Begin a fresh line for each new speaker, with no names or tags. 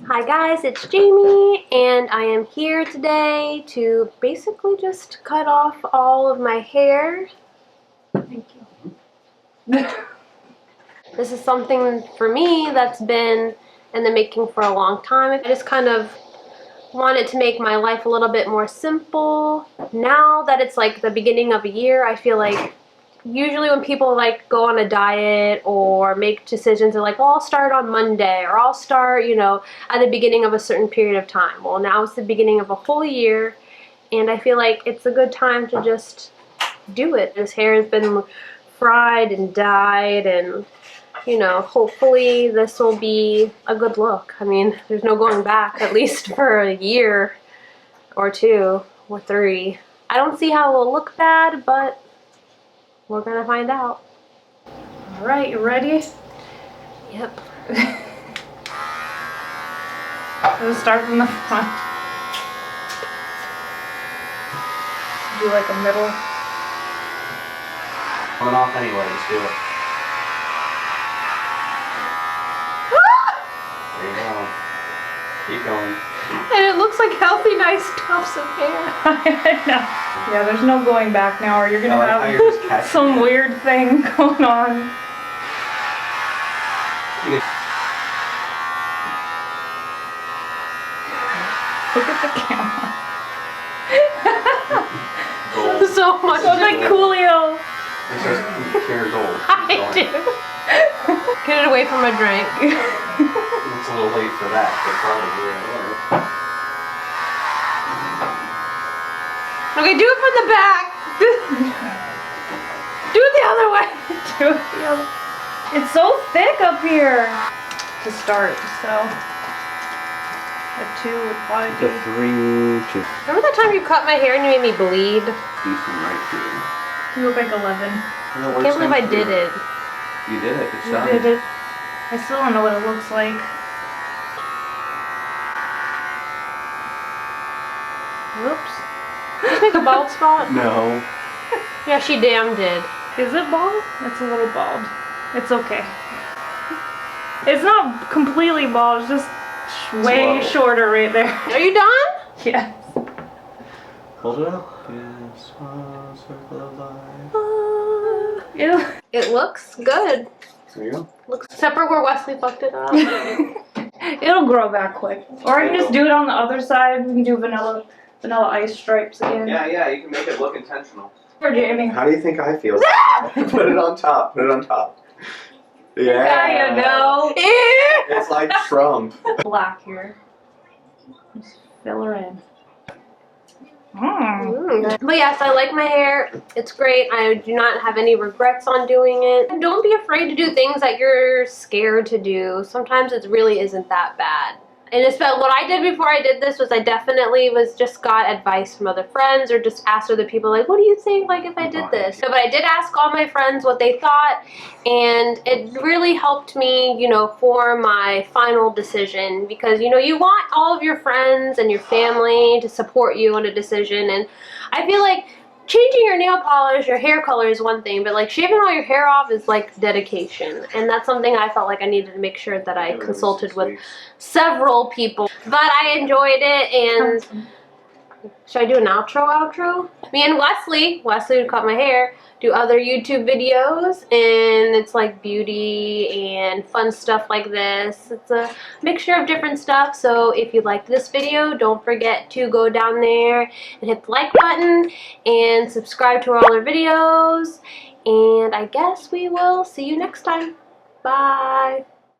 Hi guys, it's Jamie and I am here today to basically just cut off all of my hair. Thank you. This is something for me that's been in the making for a long time. I just kind of wanted to make my life a little bit more simple. Now that it's like the beginning of a year, I feel like usually when people like go on a diet or make decisions, they're like, well, I'll start on Monday or I'll start, at the beginning of a certain period of time. Well, now it's the beginning of a whole year and I feel like it's a good time to just do it. His hair has been fried and dyed and, hopefully this will be a good look. I mean, there's no going back, at least for a year or 2 or 3. I don't see how it will look bad, but we're gonna find out.
All right, you ready?
Yep.
Let's start from the front. Do like a middle.
Coming off anyway, let's do it. There you go. Keep going.
And it looks like healthy, nice tufts of hair.
I know. Yeah, there's no going back now or you're gonna have some weird thing going on. Look at the camera.
So much.
Looks like Coolio.
It says pure gold.
I do. Get it away from my drink.
It's a little late for that, but probably
Okay, do it from the back. Do it the other way.
Do it the other. It's so thick up here to start, so a 2 would probably be.
3, 2.
Remember that time you cut my hair and you made me bleed?
Decent right here.
You look like 11.
I can't believe I did it.
You did it. It's
You
done.
did it. I still don't know what it looks like.
Whoops. Did you make a bald spot?
No.
Yeah, she damn did.
Is it bald? It's a little bald. It's okay. It's not completely bald, it's just way shorter right there.
Are you done?
Yes.
Hold it up. Yes, circle of life.
It looks good.
There you go.
Looks except for where Wesley fucked it up.
It'll grow back quick. Or I can just do it on the other side. We can do vanilla ice stripes again.
Yeah, you can make it look intentional.
Or Jamie.
How do you think I feel? Put it on top. Put it on top. Yeah.
There you go.
It's like Trump.
Black here. Just fill her in.
But yes, I like my hair. It's great. I do not have any regrets on doing it. And don't be afraid to do things that you're scared to do. Sometimes it really isn't that bad. And especially what I did before I did this was I definitely just got advice from other friends or just asked other people like, what do you think like if I did this? So, but I did ask all my friends what they thought and it really helped me, form my final decision because, you want all of your friends and your family to support you on a decision. And I feel like changing your nail polish, your hair color is one thing, but like shaving all your hair off is like dedication. And that's something I felt like I needed to make sure that I consulted with several people. But I enjoyed it and should I do an outro? Me and Wesley who cut my hair, do other YouTube videos and it's like beauty and fun stuff like this. It's a mixture of different stuff. So if you liked this video, don't forget to go down there and hit the like button and subscribe to our other videos. And I guess we will see you next time. Bye.